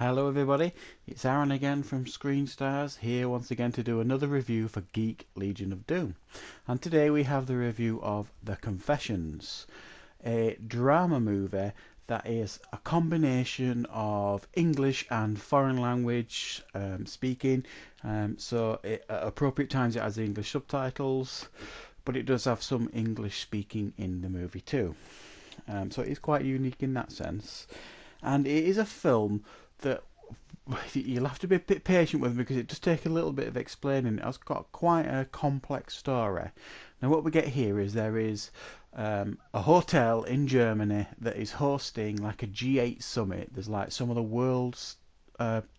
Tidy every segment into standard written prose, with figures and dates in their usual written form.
Hello everybody, it's Aaron again from Screen Stars, here once again to do another review for Geek Legion of Doom. And today we have the review of The Confessions, a drama movie that is a combination of English and foreign language speaking. So at appropriate times it has the English subtitles, but it does have some English speaking in the movie too. So it is quite unique in that sense. And it is a film that you'll have to be a bit patient with because it does take a little bit of explaining. It's got quite a complex story. Now what we get here is there is a hotel in Germany that is hosting like a G8 summit. There's like some of the world's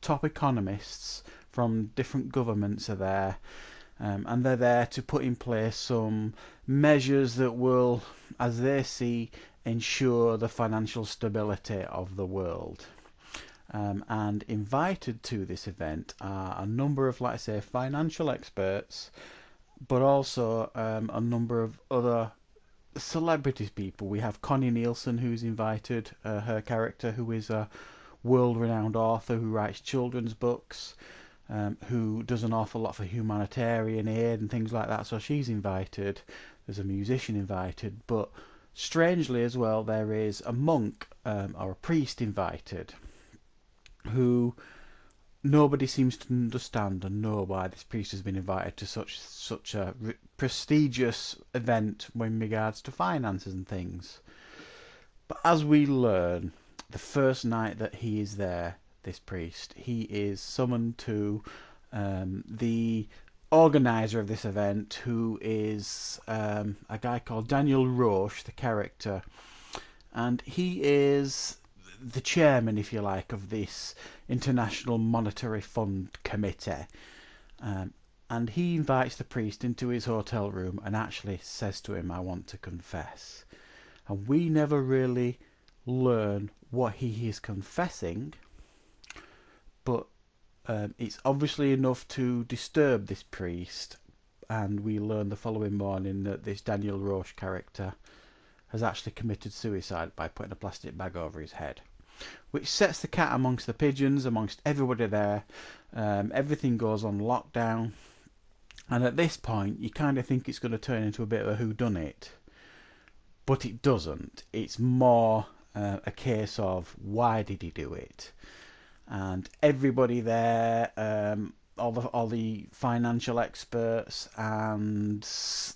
top economists from different governments are there. And they're there to put in place some measures that will, as they see, ensure the financial stability of the world. And invited to this event are a number of, like I say, financial experts, but also a number of other celebrities people. We have Connie Nielsen, who's invited, her character, who is a world-renowned author who writes children's books. Who does an awful lot for humanitarian aid and things like that, so she's invited. There's a musician invited, but strangely as well there is a monk or a priest invited who nobody seems to understand and know why this priest has been invited to such a prestigious event in regards to finances and things. But as we learn, the first night that he is there, this priest, he is summoned to the organizer of this event, who is a guy called Daniel Roché, the character, and he is the chairman, if you like, of this International Monetary Fund Committee. And he invites the priest into his hotel room and actually says to him, "I want to confess." And we never really learn what he is confessing, but it's obviously enough to disturb this priest, and we learn the following morning that this Daniel Roché character has actually committed suicide by putting a plastic bag over his head, which sets the cat amongst the pigeons, amongst everybody there. Everything goes on lockdown, and at this point you kind of think it's going to turn into a bit of a whodunit, but it doesn't. It's more a case of why did he do it. And everybody there, all the financial experts and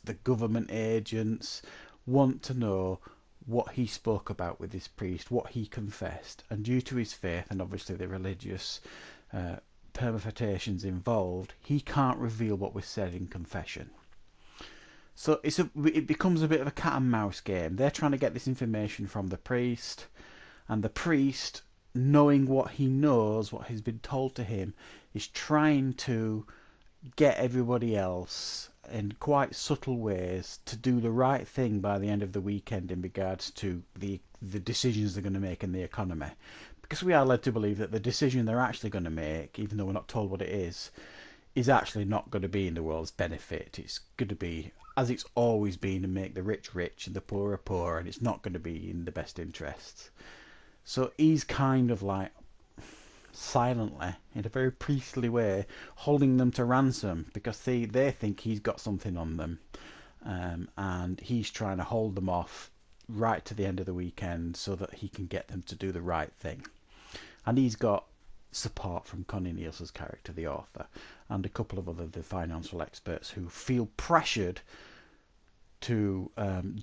the government agents want to know what he spoke about with this priest, what he confessed. And due to his faith and obviously the religious permutations involved, he can't reveal what was said in confession. So it becomes a bit of a cat and mouse game. They're trying to get this information from the priest, and the priest, knowing what he knows, what has been told to him, is trying to get everybody else in quite subtle ways to do the right thing by the end of the weekend in regards to the decisions they're going to make in the economy. Because we are led to believe that the decision they're actually going to make, even though we're not told what it is actually not going to be in the world's benefit. It's going to be, as it's always been, to make the rich rich and the poor poor, and it's not going to be in the best interests. So he's kind of like silently, in a very priestly way, holding them to ransom because they think he's got something on them, and he's trying to hold them off right to the end of the weekend so that he can get them to do the right thing. And he's got support from Connie Nielsen's character, the author, and a couple of other the financial experts who feel pressured to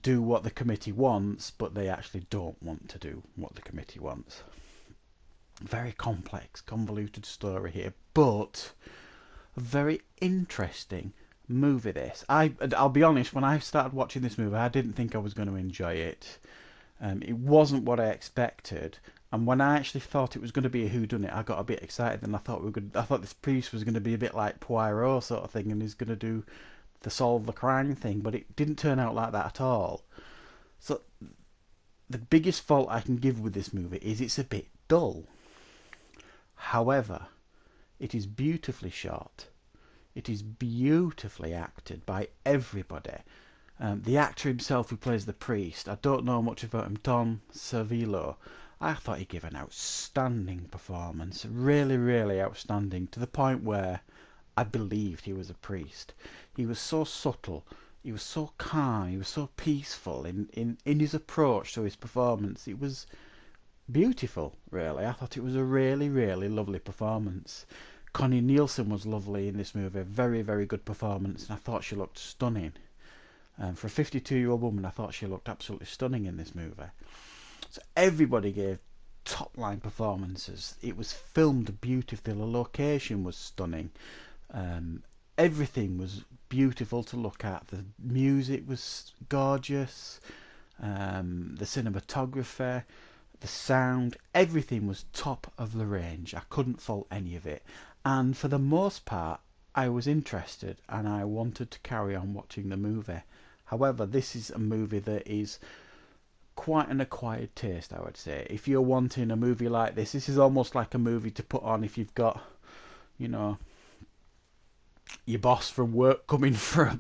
do what the committee wants, but they actually don't want to do what the committee wants. Very complex, convoluted story here, but a very interesting movie this. I'll be honest, when I started watching this movie I didn't think I was going to enjoy it. It wasn't what I expected, and when I actually thought it was going to be a whodunit, I got a bit excited, and I thought this priest was going to be a bit like Poirot sort of thing, and he's going to do the solve the crime thing, but it didn't turn out like that at all. So the biggest fault I can give with this movie is it's a bit dull. However, it is beautifully shot. It is beautifully acted by everybody. The actor himself who plays the priest, I don't know much about him, Toni Servillo. I thought he gave an outstanding performance, really, really outstanding, to the point where I believed he was a priest. He was so subtle, he was so calm, he was so peaceful in his approach to his performance. It was beautiful, really. I thought it was a really, really lovely performance. Connie Nielsen was lovely in this movie, very, very good performance, and I thought she looked stunning. For a 52-year-old woman, I thought she looked absolutely stunning in this movie. So everybody gave top-line performances. It was filmed beautifully. The location was stunning. Everything was beautiful to look at. The music was gorgeous. The cinematography, the sound, everything was top of the range. I couldn't fault any of it. And for the most part, I was interested and I wanted to carry on watching the movie. However, this is a movie that is quite an acquired taste, I would say. If you're wanting a movie like this is almost like a movie to put on if you've got, you know, your boss from work coming for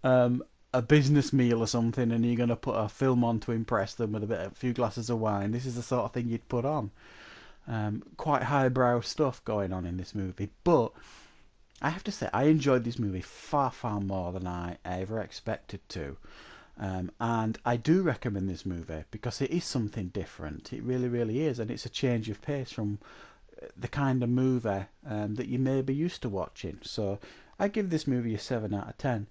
a business meal or something, and you're going to put a film on to impress them with a few glasses of wine. This is the sort of thing you'd put on. Quite highbrow stuff going on in this movie, but I have to say I enjoyed this movie far, far more than I ever expected to. And I do recommend this movie because it is something different. It really, really is, and it's a change of pace from the kind of movie that you may be used to watching. So I give this movie a 7 out of 10.